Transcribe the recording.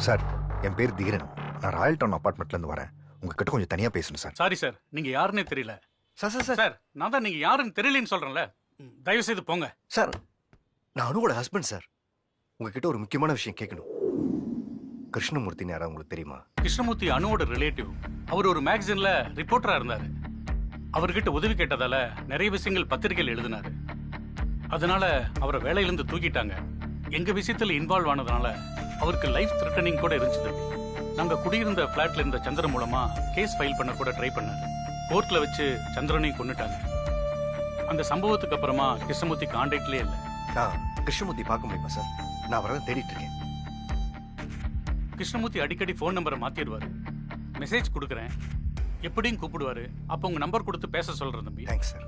Sir, என் பேர் தீரன். நான் Royal down அப்பார்ட்மெண்ட்லேருந்து வரேன். உங்ககிட்ட கொஞ்சம் தனியாக பேசணும் சார். சாரி சார், நீங்க யாருன்னே தெரியல. சார் சார் சார் சார், நான் தான் நீங்க யாருன்னு தெரியலன்னு சொல்றேன்ல. தயவு செய்து போங்க. சார், நான் அனுவோட ஹஸ்பண்ட் சார். உங்ககிட்ட ஒரு முக்கியமான விஷயம் கேட்கணும். கிருஷ்ணமூர்த்தின்னு யாராவது உங்களுக்கு தெரியுமா? கிருஷ்ணமூர்த்தி அனுவோட ரிலேட்டிவ். அவர் ஒரு மேகசின்ல ரிப்போர்ட்டரா இருந்தாரு. அவர்கிட்ட உதவி கேட்டதால நிறைய விஷயங்கள் பத்திரிகையில் எழுதினாரு. அதனால அவரை வேலையிலிருந்து தூக்கிட்டாங்க. எங்க விஷயத்துல இன்வால்வ் ஆனதுனால அவருக்கு லைஃப் த்ரெட்டனிங் கூட இருந்துச்சு தம்பி. நாங்க குடியிருந்த பிளாட்ல இருந்த சந்திரன் மூலமா கேஸ் ஃபைல் பண்ண கூட ட்ரை பண்ணாரு. கோர்ட்ல வச்சு சந்திரனையும் கொன்னுட்டாங்க. அந்த சம்பவத்துக்கு அப்புறமா கிருஷ்ணமூர்த்தி கான்டாக்ட்லயே இல்லை. நான் கிருஷ்ணமூர்த்தி பார்க்க முடியுமா சார்? நான் அவரை தான் தேடிட்டு இருக்கேன். கிருஷ்ணமூர்த்தி அடிக்கடி ஃபோன் நம்பரை மாத்திடுவாரு. மெசேஜ் கொடுக்குறேன், எப்படியும் கூப்பிடுவாரு. அப்போ உங்க நம்பர் கொடுத்து பேச சொல்றேன் தம்பி. Thanks sir.